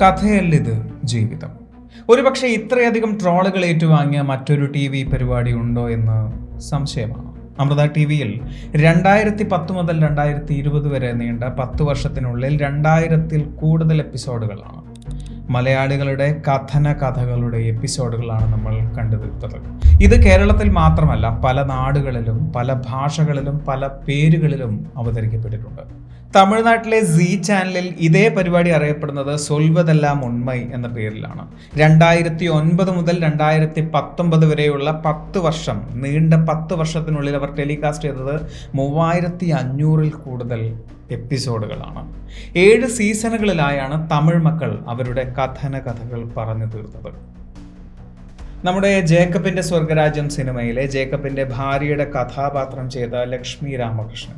കഥയല്ലിത് ജീവിതം. ഒരുപക്ഷെ ഇത്രയധികം ട്രോളുകൾ ഏറ്റുവാങ്ങിയ മറ്റൊരു TV പരിപാടി ഉണ്ടോ എന്ന് സംശയമാണ്. അമൃത TV-യിൽ 2010 മുതൽ 2020 വരെ നീണ്ട 10 വർഷത്തിനുള്ളിൽ 2000-ൽ കൂടുതൽ എപ്പിസോഡുകളാണ്. മലയാളികളുടെ കഥകളുടെ എപ്പിസോഡുകളാണ് നമ്മൾ കണ്ടു തീർത്തത്. ഇത് കേരളത്തിൽ മാത്രമല്ല, പല നാടുകളിലും പല ഭാഷകളിലും പല പേരുകളിലും അവതരിക്കപ്പെട്ടിട്ടുണ്ട്. തമിഴ്നാട്ടിലെ സീ ചാനലിൽ ഇതേ പരിപാടി അറിയപ്പെടുന്നത് സൊൽവതെല്ലാം ഉണ്മൈ എന്ന പേരിലാണ്. 2009 മുതൽ 2019 വരെയുള്ള 10 വർഷം നീണ്ട 10 വർഷത്തിനുള്ളിൽ അവർ ടെലികാസ്റ്റ് ചെയ്തത് 3500-ൽ കൂടുതൽ എപ്പിസോഡുകളാണ്. 7 സീസണുകളിലായാണ് തമിഴ് മക്കൾ അവരുടെ കഥകൾ പറഞ്ഞു തീർത്തത്. നമ്മുടെ ജേക്കബിന്റെ സ്വർഗരാജ്യം സിനിമയിലെ ജേക്കബിന്റെ ഭാര്യയുടെ കഥാപാത്രം ചെയ്ത ലക്ഷ്മി രാമകൃഷ്ണൻ,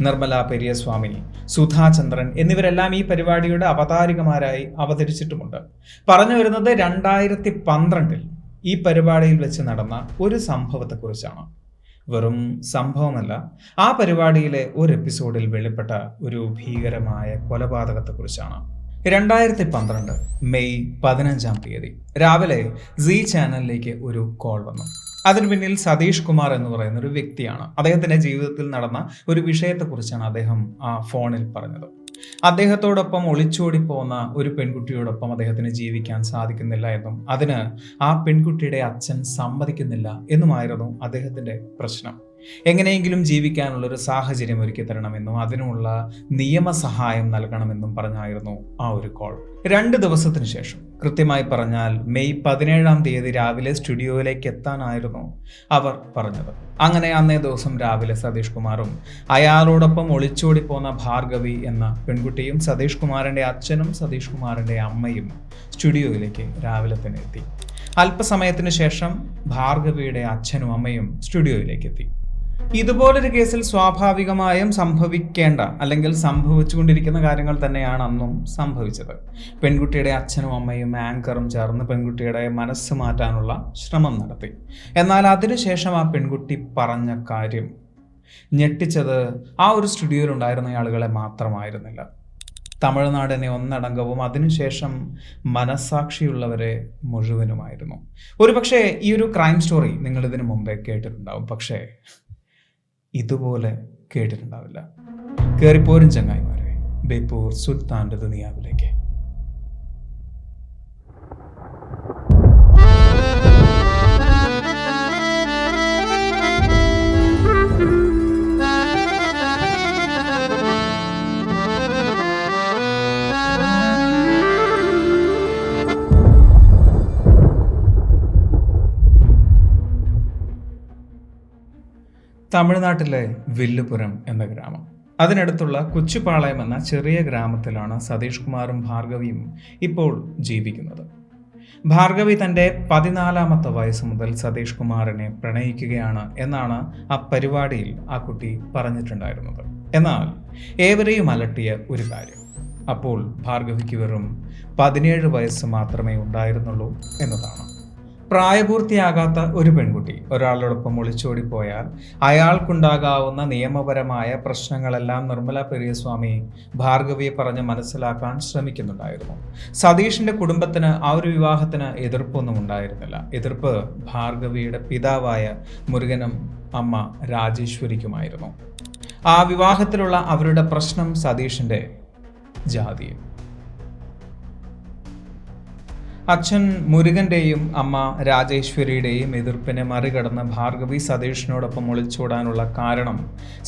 നിർമ്മല പെരിയസ്വാമി, സുധാചന്ദ്രൻ എന്നിവരെല്ലാം ഈ പരിപാടിയുടെ അവതാരികമാരായി അവതരിച്ചിട്ടുമുണ്ട്. പറഞ്ഞു വരുന്നത് 2012-ൽ ഈ പരിപാടിയിൽ വെച്ച് നടന്ന ഒരു സംഭവത്തെക്കുറിച്ചാണ്. വെറും സംഭവമല്ല, ആ പരിപാടിയിലെ ഒരു എപ്പിസോഡിൽ വെളിപ്പെട്ട ഒരു ഭീകരമായ കൊലപാതകത്തെക്കുറിച്ചാണ്. 2012 മെയ് 15-ാം തീയതി രാവിലെ സീ ചാനലിലേക്ക് ഒരു കോൾ വന്നു. അതിനു പിന്നിൽ സതീഷ് കുമാർ എന്ന് പറയുന്ന ഒരു വ്യക്തിയാണ്. അദ്ദേഹത്തിന്റെ ജീവിതത്തിൽ നടന്ന ഒരു വിഷയത്തെക്കുറിച്ചാണ് അദ്ദേഹം ആ ഫോണിൽ പറഞ്ഞത്. അദ്ദേഹത്തോടൊപ്പം ഒളിച്ചോടി പോകുന്ന ഒരു പെൺകുട്ടിയോടൊപ്പം അദ്ദേഹത്തിന് ജീവിക്കാൻ സാധിക്കുന്നില്ല എന്നും അതിന് ആ പെൺകുട്ടിയുടെ അച്ഛൻ സമ്മതിക്കുന്നില്ല എന്നുമായിരുന്നു അദ്ദേഹത്തിന്റെ പ്രശ്നം. എങ്ങനെയെങ്കിലും ജീവിക്കാനുള്ളൊരു സാഹചര്യം ഒരുക്കി തരണമെന്നും അതിനുള്ള നിയമസഹായം നൽകണമെന്നും പറഞ്ഞായിരുന്നു ആ ഒരു കോൾ. 2 ദിവസത്തിന് ശേഷം, കൃത്യമായി പറഞ്ഞാൽ മെയ് 17-ാം തീയതി രാവിലെ സ്റ്റുഡിയോയിലേക്ക് എത്താനായിരുന്നു അവർ പറഞ്ഞത്. അങ്ങനെ അന്നേ ദിവസം രാവിലെ സതീഷ് കുമാറും അയാളോടൊപ്പം ഒളിച്ചോടി പോന്ന ഭാർഗവി എന്ന പെൺകുട്ടിയും സതീഷ് കുമാറിന്റെ അച്ഛനും സതീഷ് കുമാറിന്റെ അമ്മയും സ്റ്റുഡിയോയിലേക്ക് രാവിലെ തന്നെ എത്തി. അല്പസമയത്തിന് ശേഷം ഭാർഗവിയുടെ അച്ഛനും അമ്മയും സ്റ്റുഡിയോയിലേക്ക് എത്തി. ഇതുപോലൊരു കേസിൽ സ്വാഭാവികമായും സംഭവിക്കേണ്ട അല്ലെങ്കിൽ സംഭവിച്ചുകൊണ്ടിരിക്കുന്ന കാര്യങ്ങൾ തന്നെയാണ് അന്നും സംഭവിച്ചത്. പെൺകുട്ടിയുടെ അച്ഛനും അമ്മയും ആങ്കറും ചേർന്ന് പെൺകുട്ടിയുടെ മനസ്സ് മാറ്റാനുള്ള ശ്രമം നടത്തി. എന്നാൽ അതിനുശേഷം ആ പെൺകുട്ടി പറഞ്ഞ കാര്യം ഞെട്ടിച്ചത് ആ ഒരു സ്റ്റുഡിയോയിൽ ഉണ്ടായിരുന്ന ആളുകളെ മാത്രമായിരുന്നില്ല, തമിഴ്നാടിനെ ഒന്നടങ്കവും അതിനുശേഷം മനസ്സാക്ഷിയുള്ളവരെ മുഴുവനുമായിരുന്നു. ഒരുപക്ഷെ ഈ ഒരു ക്രൈം സ്റ്റോറി നിങ്ങൾ ഇതിനു മുമ്പേ കേട്ടിട്ടുണ്ടാവും, പക്ഷേ ഇതുപോലെ കേട്ടിട്ടുണ്ടാവില്ല. കയറിപ്പോരും ചങ്ങായിമാരെ ബേപ്പൂർ സുൽത്താൻ്റെ ദുനിയാവിലേക്ക്. തമിഴ്നാട്ടിലെ വില്ലുപുരം എന്ന ഗ്രാമം, അതിനടുത്തുള്ള കൊച്ചുപാളയം എന്ന ചെറിയ ഗ്രാമത്തിലാണ് സതീഷ് കുമാറും ഭാർഗവിയും ഇപ്പോൾ ജീവിക്കുന്നത്. ഭാർഗവി തൻ്റെ 14-ാമത്തെ വയസ്സ് മുതൽ സതീഷ് കുമാറിനെ പ്രണയിക്കുകയാണ് എന്നാണ് ആ പരിപാടിയിൽ ആ കുട്ടി പറഞ്ഞിട്ടുണ്ടായിരുന്നത്. എന്നാൽ ഏവരെയും അലട്ടിയ ഒരു കാര്യം, അപ്പോൾ ഭാർഗവിക്ക് വെറും 17 വയസ്സ് മാത്രമേ ഉണ്ടായിരുന്നുള്ളൂ എന്നതാണ്. പ്രായപൂർത്തിയാകാത്ത ഒരു പെൺകുട്ടി ഒരാളോടൊപ്പം ഒളിച്ചോടിപ്പോയാൽ അയാൾക്കുണ്ടാകാവുന്ന നിയമപരമായ പ്രശ്നങ്ങളെല്ലാം നിർമ്മല പെരിയസ്വാമി ഭാർഗവിയെ പറഞ്ഞ് മനസ്സിലാക്കാൻ ശ്രമിക്കുന്നുണ്ടായിരുന്നു. സതീഷിന്റെ കുടുംബത്തിന് ആ ഒരു വിവാഹത്തിന് എതിർപ്പൊന്നും ഉണ്ടായിരുന്നില്ല. എതിർപ്പ് ഭാർഗവിയുടെ പിതാവായ മുരുകനും അമ്മ രാജേശ്വരിക്കുമായിരുന്നു. ആ വിവാഹത്തിലുള്ള അവരുടെ പ്രശ്നം സതീഷിന്റെ ജാതിയും. അച്ഛൻ മുരുകന്റെയും അമ്മ രാജേശ്വരിയുടെയും എതിർപ്പിനെ മറികടന്ന് ഭാർഗവി സതീഷിനോടൊപ്പം ഒളിച്ചോടാനുള്ള കാരണം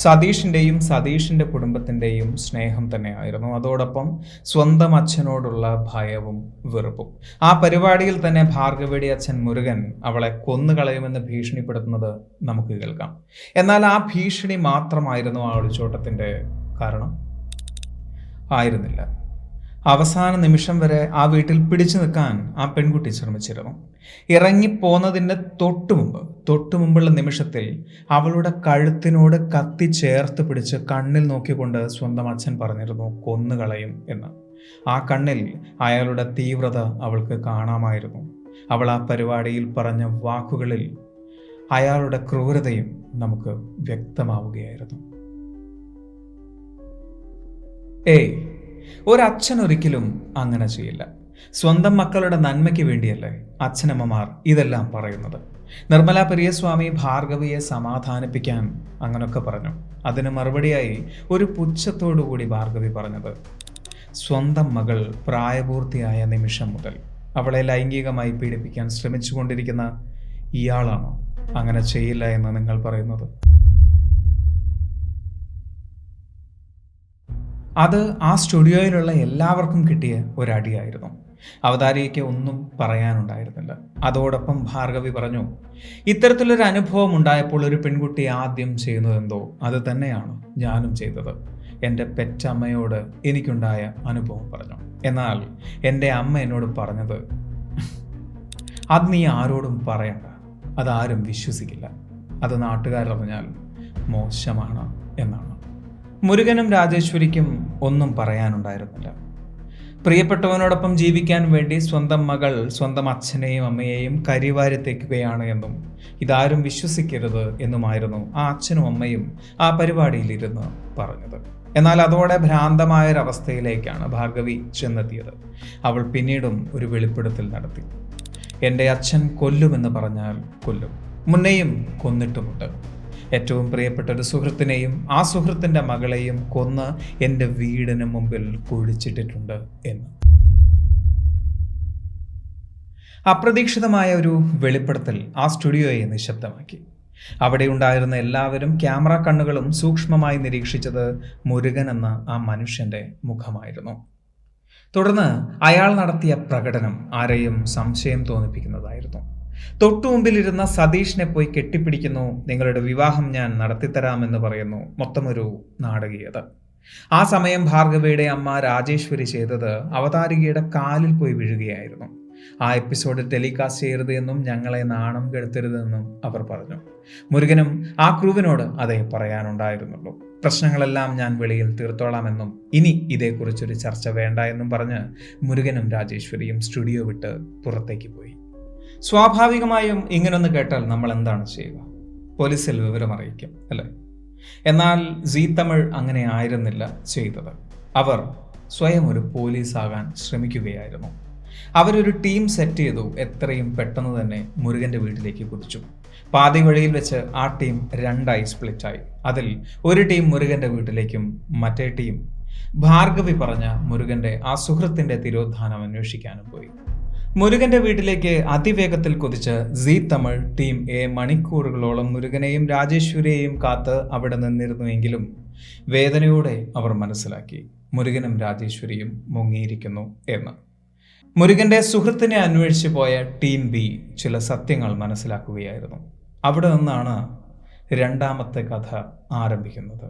സതീഷിന്റെയും സതീഷിന്റെ കുടുംബത്തിന്റെയും സ്നേഹം തന്നെയായിരുന്നു. അതോടൊപ്പം സ്വന്തം അച്ഛനോടുള്ള ഭയവും വെറുപ്പും. ആ പരിപാടിയിൽ തന്നെ ഭാർഗവിയുടെ അച്ഛൻ മുരുകൻ അവളെ കൊന്നുകളയുമെന്ന് ഭീഷണിപ്പെടുത്തുന്നത് നമുക്ക് കേൾക്കാം. എന്നാൽ ആ ഭീഷണി മാത്രമായിരുന്നു ആ ഒളിച്ചോട്ടത്തിന്റെ കാരണം? ആയിരുന്നില്ല. അവസാന നിമിഷം വരെ ആ വീട്ടിൽ പിടിച്ചു നിൽക്കാൻ ആ പെൺകുട്ടി ശ്രമിച്ചിരുന്നു. ഇറങ്ങിപ്പോന്നതിൻ്റെ തൊട്ടുമുമ്പുള്ള നിമിഷത്തിൽ അവളുടെ കഴുത്തിനോട് കത്തി ചേർത്ത് പിടിച്ച് കണ്ണിൽ നോക്കിക്കൊണ്ട് സ്വന്തം അച്ഛൻ പറഞ്ഞിരുന്നു കൊന്നുകളയും എന്ന്. ആ കണ്ണിൽ അയാളുടെ തീവ്രത അവൾക്ക് കാണാമായിരുന്നു. അവൾ ആ പരിപാടിയിൽ പറഞ്ഞ വാക്കുകളിൽ അയാളുടെ ക്രൂരതയും നമുക്ക് വ്യക്തമാവുകയായിരുന്നു. ഏയ്, ഒരച്ഛൻ ഒരിക്കലും അങ്ങനെ ചെയ്യില്ല. സ്വന്തം മക്കളുടെ നന്മയ്ക്ക് വേണ്ടിയല്ലേ അച്ഛനമ്മമാർ ഇതെല്ലാം പറയുന്നത്. നിർമ്മല പെരിയസ്വാമി ഭാർഗവിയെ സമാധാനിപ്പിക്കാൻ അങ്ങനൊക്കെ പറഞ്ഞു. അതിന് മറുപടിയായി ഒരു പുച്ഛത്തോടുകൂടി ഭാർഗവി പറഞ്ഞത്, സ്വന്തം മകൾ പ്രായപൂർത്തിയായ നിമിഷം മുതൽ അവളെ ലൈംഗികമായി പീഡിപ്പിക്കാൻ ശ്രമിച്ചുകൊണ്ടിരിക്കുന്ന ഇയാളാണോ അങ്ങനെ ചെയ്യില്ല എന്ന് നിങ്ങൾ പറയുന്നത്? അത് ആ സ്റ്റുഡിയോയിലുള്ള എല്ലാവർക്കും കിട്ടിയ ഒരടിയായിരുന്നു. അവതാരികയ്ക്ക് ഒന്നും പറയാനുണ്ടായിരുന്നില്ല. അതോടൊപ്പം ഭാർഗവി പറഞ്ഞു, ഇത്തരത്തിലൊരു അനുഭവം ഉണ്ടായപ്പോൾ ഒരു പെൺകുട്ടി ആദ്യം ചെയ്യുന്നതെന്തോ അത് തന്നെയാണ് ഞാനും ചെയ്തത്. എൻ്റെ പെറ്റമ്മയോട് എനിക്കുണ്ടായ അനുഭവം പറഞ്ഞു. എന്നാൽ എൻ്റെ അമ്മ എന്നോട് പറഞ്ഞത്, അത് നീ ആരോടും പറയണ്ട, അതാരും വിശ്വസിക്കില്ല, അത് നാട്ടുകാരറിഞ്ഞാൽ മോശമാണ് എന്നാണ്. മുരുകനും രാജേശ്വരിക്കും ഒന്നും പറയാനുണ്ടായിരുന്നില്ല. പ്രിയപ്പെട്ടവനോടൊപ്പം ജീവിക്കാൻ വേണ്ടി സ്വന്തം മകൾ സ്വന്തം അച്ഛനെയും അമ്മയെയും കരിവാരി തേക്കുകയാണ് എന്നും ഇതാരും വിശ്വസിക്കരുത് എന്നുമായിരുന്നു ആ അച്ഛനും അമ്മയും ആ പരിപാടിയിലിരുന്ന് പറഞ്ഞത്. എന്നാൽ അതോടെ ഭ്രാന്തമായൊരവസ്ഥയിലേക്കാണ് ഭാർഗവി ചെന്നെത്തിയത്. അവൾ പിന്നീടും ഒരു വെളിപ്പെടുത്തൽ നടത്തി. എൻ്റെ അച്ഛൻ കൊല്ലുമെന്ന് പറഞ്ഞാൽ കൊല്ലും, മുന്നെയും കൊന്നിട്ടുമുണ്ട്. ഏറ്റവും പ്രിയപ്പെട്ട ഒരു സുഹൃത്തിനെയും ആ സുഹൃത്തിൻ്റെ മകളെയും കൊന്ന് എൻ്റെ വീടിന് മുമ്പിൽ കുഴിച്ചിട്ടിട്ടുണ്ട് എന്ന്. അപ്രതീക്ഷിതമായ ഒരു വെളിപ്പെടുത്തൽ ആ സ്റ്റുഡിയോയെ നിശബ്ദമാക്കി. അവിടെ ഉണ്ടായിരുന്ന എല്ലാവരും ക്യാമറ കണ്ണുകളും സൂക്ഷ്മമായി നിരീക്ഷിച്ചത് മുരുകൻ എന്ന ആ മനുഷ്യൻ്റെ മുഖമായിരുന്നു. തുടർന്ന് അയാൾ നടത്തിയ പ്രകടനം ആരെയും സംശയം തോന്നിപ്പിക്കുന്നതായിരുന്നു. തൊട്ടുമുമ്പിലിരുന്ന സതീഷിനെ പോയി കെട്ടിപ്പിടിക്കുന്നു, നിങ്ങളുടെ വിവാഹം ഞാൻ നടത്തിത്തരാമെന്ന് പറയുന്നു. മൊത്തമൊരു നാടകീയത. ആ സമയം ഭാർഗവിയുടെ അമ്മ രാജേശ്വരി ചെയ്തത് അവതാരികയുടെ കാലിൽ പോയി വീഴുകയായിരുന്നു. ആ എപ്പിസോഡ് ടെലികാസ്റ്റ് ചെയ്യരുത് എന്നും ഞങ്ങളെ നാണം കെടുത്തരുതെന്നും അവർ പറഞ്ഞു. മുരുകനും ആ ക്രൂവിനോട് അതേ പറയാനുണ്ടായിരുന്നുള്ളൂ. പ്രശ്നങ്ങളെല്ലാം ഞാൻ വെളിയിൽ തീർത്തോളാമെന്നും ഇനി ഇതേക്കുറിച്ചൊരു ചർച്ച വേണ്ട എന്നും പറഞ്ഞ് മുരുകനും രാജേശ്വരിയും സ്റ്റുഡിയോ വിട്ട് പുറത്തേക്ക് പോയി. സ്വാഭാവികമായും ഇങ്ങനൊന്ന് കേട്ടാൽ നമ്മൾ എന്താണ് ചെയ്യുക? പോലീസിൽ വിവരം അറിയിക്കും, അല്ലേ? എന്നാൽ സീ തമിഴ് അങ്ങനെ ആയിരുന്നില്ല ചെയ്തത്. അവർ സ്വയം ഒരു പോലീസാകാൻ ശ്രമിക്കുകയായിരുന്നു. അവരൊരു ടീം സെറ്റ് ചെയ്തു. എത്രയും പെട്ടെന്ന് തന്നെ മുരുകൻ്റെ വീട്ടിലേക്ക് കുതിച്ചു. പാതി വഴിയിൽ വെച്ച് ആ ടീം രണ്ടായി സ്പ്ലിറ്റായി. അതിൽ ഒരു ടീം മുരുകൻ്റെ വീട്ടിലേക്കും മറ്റേ ടീം ഭാർഗവി പറഞ്ഞ മുരുകൻ്റെ ആ സുഹൃത്തിൻ്റെ തിരോധാനം അന്വേഷിക്കാനും പോയി. മുരുകൻ്റെ വീട്ടിലേക്ക് അതിവേഗത്തിൽ കുതിച്ച് സീ തമിഴ് ടീം മണിക്കൂറുകളോളം മുരുകനെയും രാജേശ്വരിയെയും കാത്ത് അവിടെ നിന്നിരുന്നുവെങ്കിലും വേദനയോടെ അവർ മനസ്സിലാക്കി മുരുകനും രാജേശ്വരിയും മുങ്ങിയിരിക്കുന്നു എന്ന്. മുരുകൻ്റെ സുഹൃത്തിനെ അന്വേഷിച്ചു പോയ ടീം ബി ചില സത്യങ്ങൾ മനസ്സിലാക്കുകയായിരുന്നു. അവിടെ നിന്നാണ് രണ്ടാമത്തെ കഥ ആരംഭിക്കുന്നത്.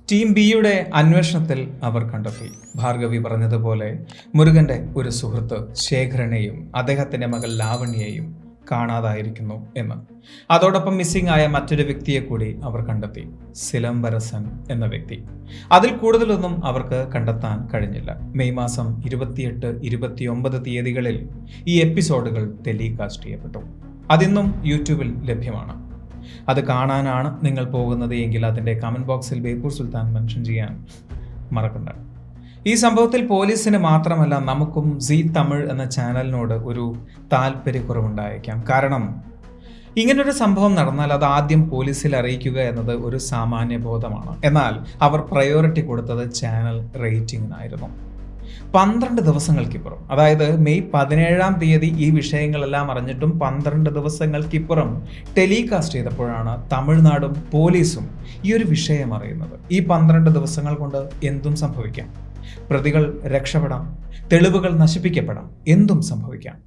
ടീം ബിയുടെ അന്വേഷണത്തിൽ അവർ കണ്ടെത്തി, ഭാർഗവി പറഞ്ഞതുപോലെ മുരുകൻ്റെ ഒരു സുഹൃത്ത് ശേഖരനെയും അദ്ദേഹത്തിൻ്റെ മകൾ ലാവണ്യയെയും കാണാതായിരിക്കുന്നു എന്ന്. അതോടൊപ്പം മിസ്സിംഗ് ആയ മറ്റൊരു വ്യക്തിയെ കൂടി അവർ കണ്ടെത്തി, സിലംബരസൻ എന്ന വ്യക്തി. അതിൽ കൂടുതലൊന്നും അവർക്ക് കണ്ടെത്താൻ കഴിഞ്ഞില്ല. മെയ് മാസം 28, 29 തീയതികളിൽ ഈ എപ്പിസോഡുകൾ ടെലികാസ്റ്റ് ചെയ്യപ്പെട്ടു. അതിന്നും യൂട്യൂബിൽ ലഭ്യമാണ്. അത് കാണാനാണ് നിങ്ങൾ പോകുന്നത് എങ്കിൽ അതിൻ്റെ കമൻറ്റ് ബോക്സിൽ ബേപ്പൂർ സുൽത്താൻ മെൻഷൻ ചെയ്യാൻ മറക്കണ്ട. ഈ സംഭവത്തിൽ പോലീസിന് മാത്രമല്ല നമുക്കും സീ തമിഴ് എന്ന ചാനലിനോട് ഒരു താല്പര്യക്കുറവുണ്ടായേക്കാം. കാരണം ഇങ്ങനൊരു സംഭവം നടന്നാൽ അത് ആദ്യം പോലീസിൽ അറിയിക്കുക എന്നത് ഒരു സാമാന്യ ബോധമാണ്. എന്നാൽ അവർ പ്രയോറിറ്റി കൊടുത്തത് ചാനൽ റേറ്റിംഗിനായിരുന്നു. 12 ദിവസങ്ങൾക്കിപ്പുറം, അതായത് മെയ് 17-ാം തീയതി ഈ വിഷയങ്ങളെല്ലാം അറിഞ്ഞിട്ടും 12 ദിവസങ്ങൾക്കിപ്പുറം ടെലികാസ്റ്റ് ചെയ്തപ്പോഴാണ് തമിഴ്നാടും പോലീസും ഈ ഒരു വിഷയം അറിയുന്നത്. ഈ 12 ദിവസങ്ങൾ കൊണ്ട് എന്തും സംഭവിക്കാം. പ്രതികൾ രക്ഷപ്പെടാം, തെളിവുകൾ നശിപ്പിക്കപ്പെടാം, എന്തും സംഭവിക്കാം.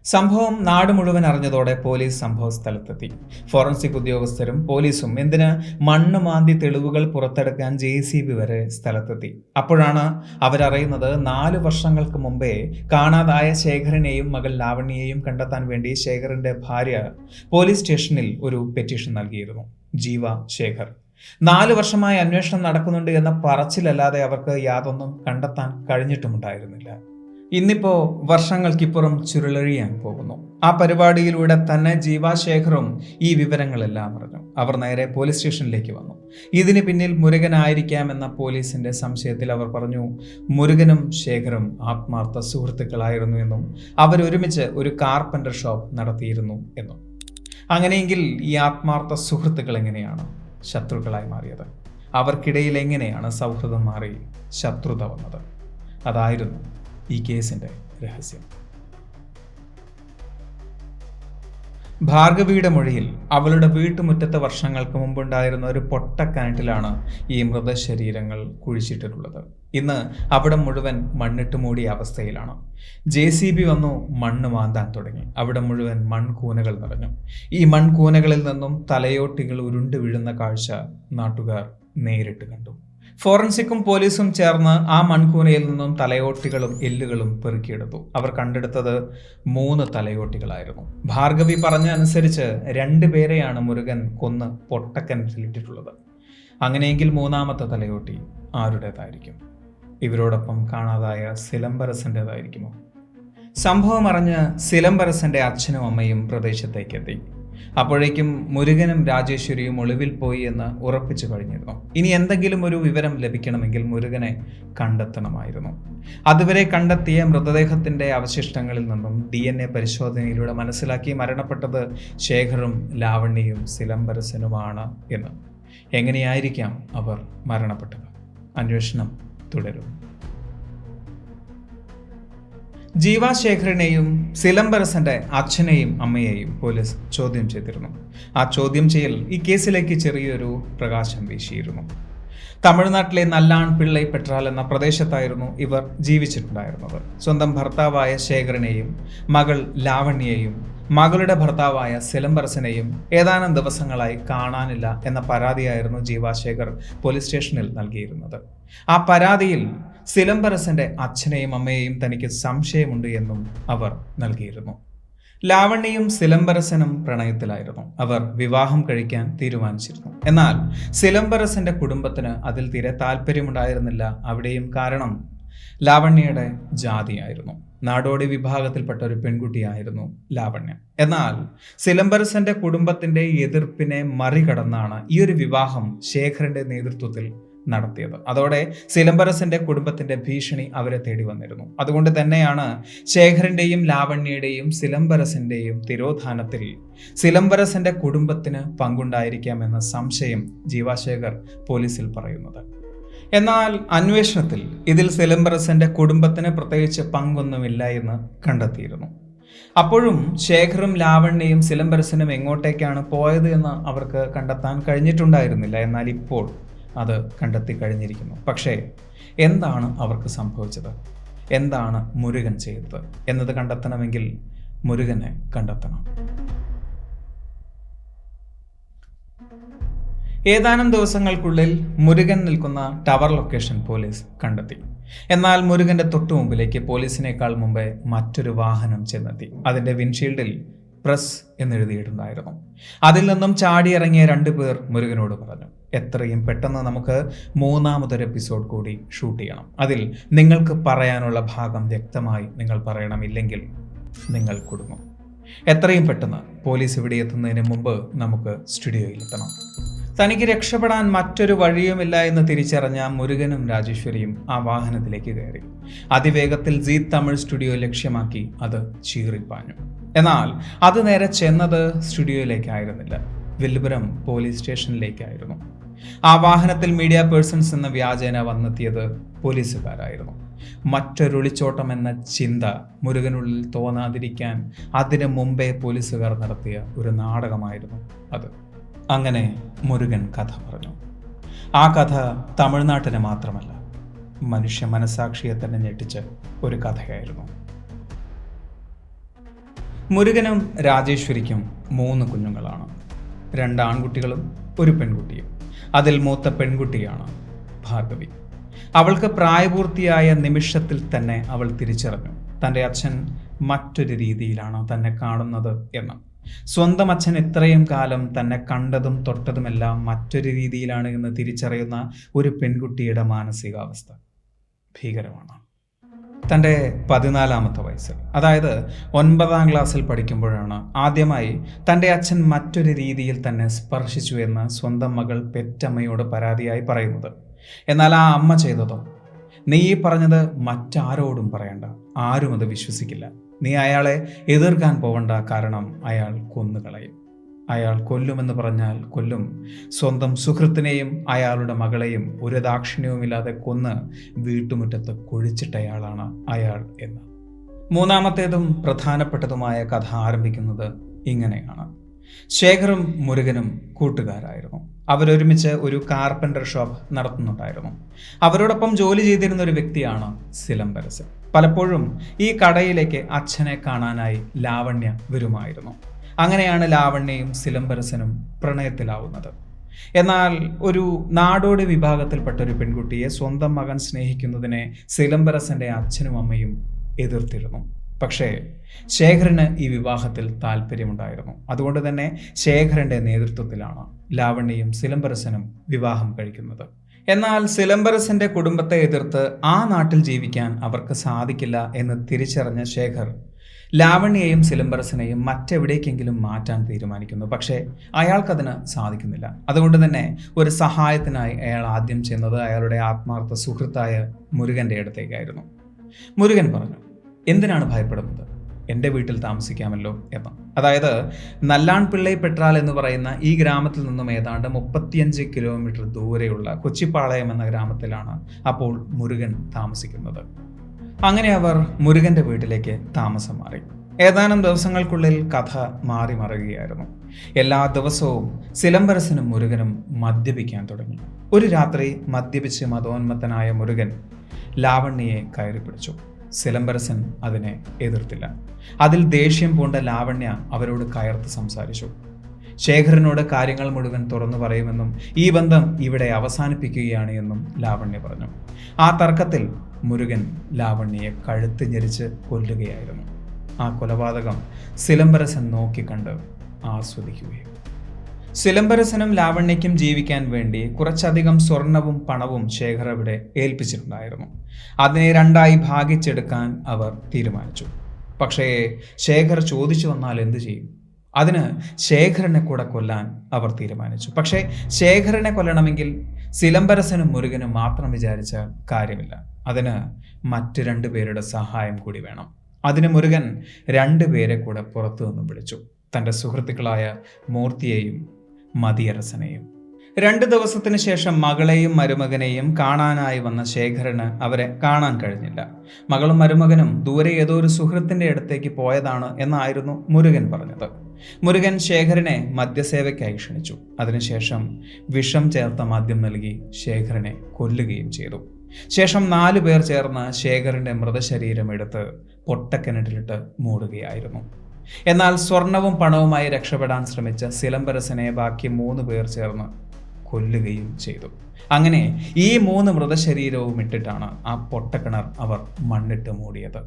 സംഭവം നാട് മുഴുവൻ അറിഞ്ഞതോടെ പോലീസ് സംഭവ സ്ഥലത്തെത്തി. ഫോറൻസിക് ഉദ്യോഗസ്ഥരും പോലീസും എന്തിന് മണ്ണ് മാന്തി തെളിവുകൾ പുറത്തെടുക്കാൻ JCB വരെ സ്ഥലത്തെത്തി. അപ്പോഴാണ് അവരറിയുന്നത് 4 വർഷങ്ങൾക്ക് മുമ്പേ കാണാതായ ശേഖരനെയും മകൾ ലാവണ്യയെയും കണ്ടെത്താൻ വേണ്ടി ശേഖറിന്റെ ഭാര്യ പോലീസ് സ്റ്റേഷനിൽ ഒരു പെറ്റീഷൻ നൽകിയിരുന്നു. ജീവ ശേഖർ 4 വർഷമായി അന്വേഷണം നടക്കുന്നുണ്ട് എന്ന പറച്ചിലല്ലാതെ അവർക്ക് യാതൊന്നും കണ്ടെത്താൻ കഴിഞ്ഞിട്ടുമുണ്ടായിരുന്നില്ല. ഇന്നിപ്പോ വർഷങ്ങൾക്കിപ്പുറം ചുരുളഴിയാൻ പോകുന്നു. ആ പരിപാടിയിലൂടെ തന്നെ ജീവ ശേഖറും ഈ വിവരങ്ങളെല്ലാം അറിഞ്ഞു. അവർ നേരെ പോലീസ് സ്റ്റേഷനിലേക്ക് വന്നു. ഇതിന് പിന്നിൽ മുരുകനായിരിക്കാമെന്ന പോലീസിന്റെ സംശയത്തിൽ അവർ പറഞ്ഞു മുരുകനും ശേഖറും ആത്മാർത്ഥ സുഹൃത്തുക്കളായിരുന്നു എന്നും അവരൊരുമിച്ച് ഒരു കാർപ്പൻ്റർ ഷോപ്പ് നടത്തിയിരുന്നു എന്നും. അങ്ങനെയെങ്കിൽ ഈ ആത്മാർത്ഥ സുഹൃത്തുക്കൾ എങ്ങനെയാണ് ശത്രുക്കളായി മാറിയത്? അവർക്കിടയിൽ എങ്ങനെയാണ് സൗഹൃദം മാറി ശത്രുത വന്നത്? അതായിരുന്നു ഈ കേസിന്റെ രഹസ്യം. ഭാർഗവിയുടെ മൊഴിയിൽ അവളുടെ വീട്ടുമുറ്റത്ത് വർഷങ്ങൾക്ക് മുമ്പുണ്ടായിരുന്ന ഒരു പൊട്ടക്കിണറ്റിലാണ് ഈ മൃതശരീരങ്ങൾ കുഴിച്ചിട്ടിട്ടുള്ളത്. ഇന്ന് അവിടെ മുഴുവൻ മണ്ണിട്ട് മൂടിയ അവസ്ഥയിലാണ്. JCB വന്നു മണ്ണ് മാന്താൻ തുടങ്ങി. അവിടെ മുഴുവൻ മൺകൂനകൾ നിറഞ്ഞു. ഈ മൺകൂനകളിൽ നിന്നും തലയോട്ടികൾ ഉരുണ്ടു വീഴുന്ന കാഴ്ച നാട്ടുകാർ നേരിട്ട് കണ്ടു. ഫോറൻസിക്കും പോലീസും ചേർന്ന് ആ മൺകൂനയിൽ നിന്നും തലയോട്ടികളും എല്ലുകളും പെറുക്കിയെടുത്തു. അവർ കണ്ടെടുത്തത് 3 തലയോട്ടികളായിരുന്നു. ഭാർഗവി പറഞ്ഞ അനുസരിച്ച് 2 പേരെയാണ് മുരുകൻ കൊന്ന് പൊട്ടക്കിണറ്റിലിട്ടിട്ടുള്ളത്. അങ്ങനെയെങ്കിൽ 3ാമത്തെ തലയോട്ടി ആരുടേതായിരിക്കും? ഇവരോടൊപ്പം കാണാതായ സിലംബരസൻ്റെതായിരിക്കുമോ? സംഭവം അറിഞ്ഞ് സിലംബരസന്റെ അച്ഛനും അമ്മയും പ്രദേശത്തേക്ക് എത്തി. അപ്പോഴേക്കും മുരുകനും രാജേശ്വരിയും ഒളിവിൽ പോയി എന്ന് ഉറപ്പിച്ചു കഴിഞ്ഞിരുന്നു. ഇനി എന്തെങ്കിലും ഒരു വിവരം ലഭിക്കണമെങ്കിൽ മുരുകനെ കണ്ടെത്തണമായിരുന്നു. അതുവരെ കണ്ടെത്തിയ മൃതദേഹത്തിന്റെ അവശിഷ്ടങ്ങളിൽ നിന്നും DNA പരിശോധനയിലൂടെ മനസ്സിലാക്കി മരണപ്പെട്ടത് ശേഖറും ലാവണ്യയും സിലംബരസനുമാണ് എന്ന്. എങ്ങനെയായിരിക്കാം അവർ മരണപ്പെട്ടത്? അന്വേഷണം തുടരും. ജീവ ശേഖറിനെയും സിലംബരസന്റെ അച്ഛനെയും അമ്മയെയും പോലീസ് ചോദ്യം ചെയ്തിരുന്നു. ആ ചോദ്യം ചെയ്യൽ ഈ കേസിലേക്ക് ചെറിയൊരു പ്രകാശം വീശിയിരുന്നു. തമിഴ്നാട്ടിലെ നല്ലാൺ പിള്ളൈ പെട്രാൽ എന്ന പ്രദേശത്തായിരുന്നു ഇവർ ജീവിച്ചിട്ടുണ്ടായിരുന്നത്. സ്വന്തം ഭർത്താവായ ശേഖറിനെയും മകൾ ലാവണ്യയെയും മകളുടെ ഭർത്താവായ സിലംബരസനെയും ഏതാനും ദിവസങ്ങളായി കാണാനില്ല എന്ന പരാതിയായിരുന്നു ജീവാശേഖർ പോലീസ് സ്റ്റേഷനിൽ നൽകിയിരുന്നത്. ആ പരാതിയിൽ സിലംബരസന്റെ അച്ഛനെയും അമ്മയെയും തനിക്ക് സംശയമുണ്ട് എന്നും അവർ നൽകിയിരുന്നു. ലാവണ്യയും സിലംബരസനും പ്രണയത്തിലായിരുന്നു. അവർ വിവാഹം കഴിക്കാൻ തീരുമാനിച്ചിരുന്നു. എന്നാൽ സിലംബരസന്റെ കുടുംബത്തിന് അതിൽ തീരെ താല്പര്യമുണ്ടായിരുന്നില്ല. അവിടെയും കാരണം ലാവണ്യയുടെ ജാതിയായിരുന്നു. നാടോടി വിഭാഗത്തിൽപ്പെട്ട ഒരു പെൺകുട്ടിയായിരുന്നു ലാവണ്യ. എന്നാൽ സിലംബരസന്റെ കുടുംബത്തിന്റെ എതിർപ്പിനെ മറികടന്നാണ് ഈ ഒരു വിവാഹം ശേഖറിന്റെ നേതൃത്വത്തിൽ നടത്തിയത്. അതോടെ സിലംബരസന്റെ കുടുംബത്തിന്റെ ഭീഷണി അവരെ തേടി വന്നിരുന്നു. അതുകൊണ്ട് തന്നെയാണ് ശേഖറിന്റെയും ലാവണ്യയുടെയും സിലംബരസന്റെയും തിരോധാനത്തിൽ സിലംബരസന്റെ കുടുംബത്തിന് പങ്കുണ്ടായിരിക്കാമെന്ന സംശയം ജീവാശേഖർ പോലീസിൽ പറയുന്നത്. എന്നാൽ അന്വേഷണത്തിൽ ഇതിൽ സിലംബരസന്റെ കുടുംബത്തിന് പ്രത്യേകിച്ച് പങ്കൊന്നുമില്ല എന്ന് കണ്ടെത്തിയിരുന്നു. അപ്പോഴും ശേഖറും ലാവണ്യയും സിലംബരസനും എങ്ങോട്ടേക്കാണ് പോയത് എന്ന് അവർക്ക് കണ്ടെത്താൻ കഴിഞ്ഞിട്ടുണ്ടായിരുന്നില്ല. എന്നാൽ ഇപ്പോൾ അത് കണ്ടെത്തി കഴിഞ്ഞിരിക്കുന്നു. പക്ഷേ എന്താണ് അവർക്ക് സംഭവിച്ചത്? എന്താണ് മുരുകൻ ചെയ്തത് എന്നത് കണ്ടെത്തണമെങ്കിൽ മുരുകനെ കണ്ടെത്തണം. ഏതാനും ദിവസങ്ങൾക്കുള്ളിൽ മുരുകൻ നിൽക്കുന്ന ടവർ ലൊക്കേഷൻ പോലീസ് കണ്ടെത്തി. എന്നാൽ മുരുകന്റെ തൊട്ടുമുമ്പിലേക്ക് പോലീസിനേക്കാൾ മുമ്പേ മറ്റൊരു വാഹനം ചെന്നെത്തി. അതിന്റെ വിൻഷീൽഡിൽ പ്രസ് എന്നെഴുതിയിട്ടുണ്ടായിരുന്നു. അതിൽ നിന്നും ചാടിയിറങ്ങിയ 2 പേർ മുരുകനോട് പറഞ്ഞു, എത്രയും പെട്ടെന്ന് നമുക്ക് 3ാമതൊരു എപ്പിസോഡ് കൂടി ഷൂട്ട് ചെയ്യണം. അതിൽ നിങ്ങൾക്ക് പറയാനുള്ള ഭാഗം വ്യക്തമായി നിങ്ങൾ പറയണം, ഇല്ലെങ്കിൽ നിങ്ങൾ കുടുങ്ങും. എത്രയും പെട്ടെന്ന് പോലീസ് ഇവിടെ എത്തുന്നതിന് മുമ്പ് നമുക്ക് സ്റ്റുഡിയോയിൽ എത്തണം. തനിക്ക് രക്ഷപ്പെടാൻ മറ്റൊരു വഴിയുമില്ല എന്ന് തിരിച്ചറിഞ്ഞ മുരുകനും രാജേശ്വരിയും ആ വാഹനത്തിലേക്ക് കയറി. അതിവേഗത്തിൽ സീ തമിഴ് സ്റ്റുഡിയോ ലക്ഷ്യമാക്കി അത് ചീറിപ്പാഞ്ഞു. എന്നാൽ അത് നേരെ ചെന്നത് സ്റ്റുഡിയോയിലേക്കായിരുന്നില്ല, വില്ലുപുരം പോലീസ് സ്റ്റേഷനിലേക്കായിരുന്നു. ആ വാഹനത്തിൽ മീഡിയ പേഴ്സൺസ് എന്ന വ്യാജേന വന്നെത്തിയത് പോലീസുകാരായിരുന്നു. മറ്റൊരൊളിച്ചോട്ടം എന്ന ചിന്ത മുരുകനുള്ളിൽ തോന്നാതിരിക്കാൻ അതിനു മുമ്പേ പോലീസുകാർ നടത്തിയ ഒരു നാടകമായിരുന്നു അത്. അങ്ങനെ മുരുകൻ കഥ പറഞ്ഞു. ആ കഥ തമിഴ്നാട്ടിനെ മാത്രമല്ല, മനുഷ്യ മനസാക്ഷിയെ തന്നെ ഞെട്ടിച്ച ഒരു കഥയായിരുന്നു. മുരുകനും രാജേശ്വരിക്കും 3 കുഞ്ഞുങ്ങളാണ്. 2 ആൺകുട്ടികളും 1 പെൺകുട്ടിയും. അതിൽ മൂത്ത പെൺകുട്ടിയാണ് ഭാർഗവി. അവൾക്ക് പ്രായപൂർത്തിയായ നിമിഷത്തിൽ തന്നെ അവൾ തിരിച്ചറിഞ്ഞു തൻ്റെ അച്ഛൻ മറ്റൊരു രീതിയിലാണ് തന്നെ കാണുന്നത് എന്ന്. സ്വന്തം അച്ഛൻ ഇത്രയും കാലം തന്നെ കണ്ടതും തൊട്ടതുമെല്ലാം മറ്റൊരു രീതിയിലാണ് എന്ന് തിരിച്ചറിയുന്ന ഒരു പെൺകുട്ടിയുടെ മാനസികാവസ്ഥ ഭീകരമാണ്. തൻ്റെ 14-ാമത്തെ വയസ്സിൽ, അതായത് 9ാം ക്ലാസ്സിൽ പഠിക്കുമ്പോഴാണ് ആദ്യമായി തൻ്റെ അച്ഛൻ മറ്റൊരു രീതിയിൽ തന്നെ സ്പർശിച്ചു എന്ന് സ്വന്തം മകൾ പെറ്റമ്മയോട് പരാതിയായി പറയുന്നത്. എന്നാൽ ആ അമ്മ ചെയ്തതോ, നീ പറഞ്ഞത് മറ്റാരോടും പറയണ്ട, ആരും അത് വിശ്വസിക്കില്ല, നീ അയാളെ എതിർക്കാൻ പോവണ്ട, കാരണം അയാൾ കൊന്നുകളയും, അയാൾ കൊല്ലുമെന്ന് പറഞ്ഞാൽ കൊല്ലും, സ്വന്തം സുഹൃത്തിനെയും അയാളുടെ മകളെയും ഒരു ദാക്ഷിണ്യവുമില്ലാതെ കൊന്ന് വീട്ടുമുറ്റത്ത് കുഴിച്ചിട്ടയാളാണ് അയാൾ എന്ന്. മൂന്നാമത്തേതും പ്രധാനപ്പെട്ടതുമായ കഥ ആരംഭിക്കുന്നത് ഇങ്ങനെയാണ്. ശേഖറും മുരുകനും കൂട്ടുകാരായിരുന്നു. അവരൊരുമിച്ച് ഒരു കാർപ്പൻ്റർ ഷോപ്പ് നടത്തുന്നുണ്ടായിരുന്നു. അവരോടൊപ്പം ജോലി ചെയ്തിരുന്ന ഒരു വ്യക്തിയാണ് സിലംബരസൻ. പലപ്പോഴും ഈ കടയിലേക്ക് അച്ഛനെ കാണാനായി ലാവണ്യ വരുമായിരുന്നു. അങ്ങനെയാണ് ലാവണ്യയും സിലംബരസനും പ്രണയത്തിലാവുന്നത്. എന്നാൽ ഒരു നാടോടി വിഭാഗത്തിൽപ്പെട്ട ഒരു പെൺകുട്ടിയെ സ്വന്തം മകൻ സ്നേഹിക്കുന്നതിനെ സിലംബരസന്റെ അച്ഛനും അമ്മയും എതിർത്തിരുന്നു. പക്ഷേ ശേഖരന് ഈ വിവാഹത്തിൽ താല്പര്യമുണ്ടായിരുന്നു. അതുകൊണ്ട് തന്നെ ശേഖരന്റെ നേതൃത്വത്തിലാണ് ലാവണ്യയും സിലംബരസനും വിവാഹം കഴിക്കുന്നത്. എന്നാൽ സിലംബരസന്റെ കുടുംബത്തെ എതിർത്ത് ആ നാട്ടിൽ ജീവിക്കാൻ അവർക്ക് സാധിക്കില്ല എന്ന് തിരിച്ചറിഞ്ഞ ശേഖർ ലാവണ്യയെയും സിലംബരസനെയും മറ്റെവിടേക്കെങ്കിലും മാറ്റാൻ തീരുമാനിക്കുന്നു. പക്ഷേ അയാൾക്കതിന് സാധിക്കുന്നില്ല. അതുകൊണ്ട് തന്നെ ഒരു സഹായത്തിനായി അയാൾ ആദ്യം ചെന്നത് അയാളുടെ ആത്മാർത്ഥ സുഹൃത്തായ മുരുകന്റെ അടുത്തേക്കായിരുന്നു. മുരുകൻ പറഞ്ഞു, എന്തിനാണ് ഭയപ്പെടുന്നത്, എൻ്റെ വീട്ടിൽ താമസിക്കാമല്ലോ എന്ന്. അതായത് നല്ലാൻ പിള്ളൈ പെട്രാൽ എന്ന് പറയുന്ന ഈ ഗ്രാമത്തിൽ നിന്നും ഏതാണ്ട് 35 കിലോമീറ്റർ ദൂരെയുള്ള കൊച്ചിപ്പാളയം എന്ന ഗ്രാമത്തിലാണ് അപ്പോൾ മുരുകൻ താമസിക്കുന്നത്. അങ്ങനെ അവർ മുരുകന്റെ വീട്ടിലേക്ക് താമസം മാറി. ഏതാനും ദിവസങ്ങൾക്കുള്ളിൽ കഥ മാറി മറിയുകയായിരുന്നു. എല്ലാ ദിവസവും സിലംബരസനും മുരുകനും മദ്യപിക്കാൻ തുടങ്ങി. ഒരു രാത്രി മദ്യപിച്ച് മതോന്മത്തനായ മുരുകൻ ലാവണ്യയെ കയറി പിടിച്ചു. സിലംബരസൻ അതിനെ എതിർത്തില്ല. അതിൽ ദേഷ്യം പൂണ്ട ലാവണ്യ അവരോട് കയർത്ത് സംസാരിച്ചു. ശേഖരനോട് കാര്യങ്ങൾ മുഴുവൻ തുറന്നു പറയുമെന്നും ഈ ബന്ധം ഇവിടെ അവസാനിപ്പിക്കുകയാണ് എന്നും ലാവണ്യ പറഞ്ഞു. ആ തർക്കത്തിൽ മുരുകൻ ലാവണ്യയെ കഴുത്ത് ഞെരിച്ച് കൊല്ലുകയായിരുന്നു. ആ കൊലപാതകം സിലംബരസൻ നോക്കിക്കണ്ട് ആസ്വദിക്കുകയും. സിലംബരസനും ലാവണ്യയ്ക്കും ജീവിക്കാൻ വേണ്ടി കുറച്ചധികം സ്വർണവും പണവും ശേഖർ അവിടെ ഏൽപ്പിച്ചിട്ടുണ്ടായിരുന്നു. അതിനെ 2ആയി ഭാഗിച്ചെടുക്കാൻ അവർ തീരുമാനിച്ചു. പക്ഷേ ശേഖർ ചോദിച്ചു വന്നാൽ എന്തു ചെയ്യും? അതിന് ശേഖരനെ കൂടെ കൊല്ലാൻ അവർ തീരുമാനിച്ചു. പക്ഷേ ശേഖരനെ കൊല്ലണമെങ്കിൽ സിലംബരസനും മുരുകനും മാത്രം വിചാരിച്ചാൽ കാര്യമില്ല. അതിന് മറ്റ് 2 പേരുടെ സഹായം കൂടി വേണം. അതിന് മുരുകൻ 2 പേരെ കൂടെ പുറത്തു നിന്നും വിളിച്ചു, തൻ്റെ സുഹൃത്തുക്കളായ മൂർത്തിയെയും മതിയരസനെയും. 2 ദിവസത്തിന് ശേഷം മകളെയും മരുമകനെയും കാണാനായി വന്ന ശേഖരന് അവരെ കാണാൻ കഴിഞ്ഞില്ല. മകളും മരുമകനും ദൂരെ ഏതോ ഒരു സുഹൃത്തിൻ്റെ അടുത്തേക്ക് പോയതാണ് എന്നായിരുന്നു മുരുകൻ പറഞ്ഞത്. മുരുകൻ ശേഖരനെ മദ്യസേവയ്ക്കായി ക്ഷണിച്ചു. അതിനുശേഷം വിഷം ചേർത്ത മദ്യം നൽകി ശേഖരനെ കൊല്ലുകയും ചെയ്തു. ശേഷം 4 പേർ ചേർന്ന് ശേഖരന്റെ മൃതശരീരം എടുത്ത് പൊട്ടക്കിണറ്റിലിട്ട് മൂടുകയായിരുന്നു. എന്നാൽ സ്വർണവും പണവുമായി രക്ഷപ്പെടാൻ ശ്രമിച്ച സിലംബരസനെ ബാക്കി 3 പേർ ചേർന്ന് കൊല്ലുകയും ചെയ്തു. അങ്ങനെ ഈ 3 മൃതശരീരവും ഇട്ടിട്ടാണ് ആ പൊട്ടക്കിണർ അവർ മണ്ണിട്ട് മൂടിയത്.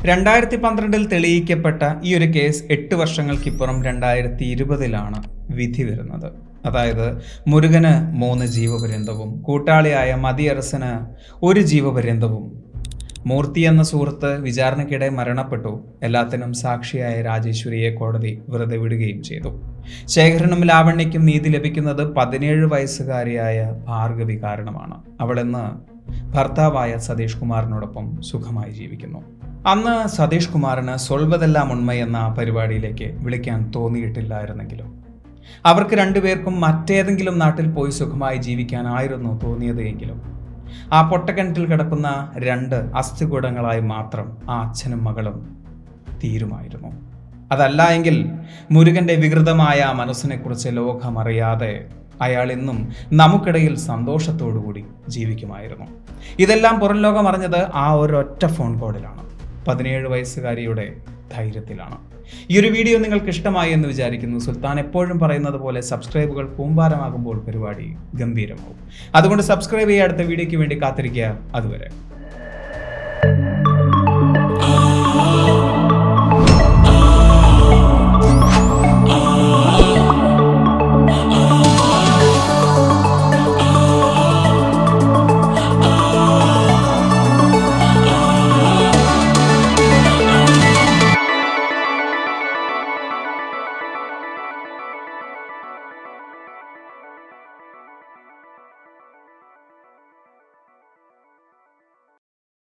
2012 തെളിയിക്കപ്പെട്ട ഈ ഒരു കേസ് 8 വർഷങ്ങൾക്കിപ്പുറം 2020 വിധി വരുന്നത്. അതായത് മുരുകന് 3 ജീവപര്യന്തവും കൂട്ടാളിയായ മതിയരസന് 1 ജീവപര്യന്തവും. മൂർത്തി എന്ന സുഹൃത്ത് വിചാരണയ്ക്കിടെ മരണപ്പെട്ടു. എല്ലാത്തിനും സാക്ഷിയായ രാജേശ്വരിയെ കോടതി വെറുതെ വിടുകയും ചെയ്തു. ശേഖരനും ലാവണ്യയ്ക്കും നീതി ലഭിക്കുന്നത് 17 വയസ്സുകാരിയായ ഭാർഗവി കാരണമാണ്. അവളെന്ന് ഭർത്താവായ സതീഷ് കുമാറിനോടൊപ്പം സുഖമായി ജീവിക്കുന്നു. അന്ന് സതീഷ് കുമാറിന് സൊൽവതെല്ലാം ഉണ്മ എന്ന പരിപാടിയിലേക്ക് വിളിക്കാൻ തോന്നിയിട്ടില്ലായിരുന്നെങ്കിലും അവർക്ക് 2 പേർക്കും മറ്റേതെങ്കിലും നാട്ടിൽ പോയി സുഖമായി ജീവിക്കാനായിരുന്നു തോന്നിയത് എങ്കിലും ആ പൊട്ടക്കിണറ്റിൽ കിടക്കുന്ന 2 അസ്ഥികൂടങ്ങളായി മാത്രം ആ അച്ഛനും മകളും തീരുമായിരുന്നു. അതല്ല എങ്കിൽ മുരുകന്റെ വികൃതമായ മനസ്സിനെക്കുറിച്ച് ലോകമറിയാതെ അയാൾ ഇന്നും നമുക്കിടയിൽ സന്തോഷത്തോടുകൂടി ജീവിക്കുമായിരുന്നു. ഇതെല്ലാം പുറം ലോകം അറിഞ്ഞത് ആ ഒരൊറ്റ ഫോൺ കോളിലാണ്, 17 വയസ്സുകാരിയുടെ ധൈര്യത്തിലാണ്. ഈ ഒരു വീഡിയോ നിങ്ങൾക്ക് ഇഷ്ടമായി എന്ന് വിചാരിക്കുന്നു. സുൽത്താൻ എപ്പോഴും പറയുന്നത് പോലെ സബ്സ്ക്രൈബുകൾ കൂമ്പാരമാകുമ്പോൾ പരിപാടി ഗംഭീരമാവും. അതുകൊണ്ട് സബ്സ്ക്രൈബ് ചെയ്യുക. അടുത്ത വീഡിയോയ്ക്ക് വേണ്ടി കാത്തിരിക്കുക. അതുവരെ.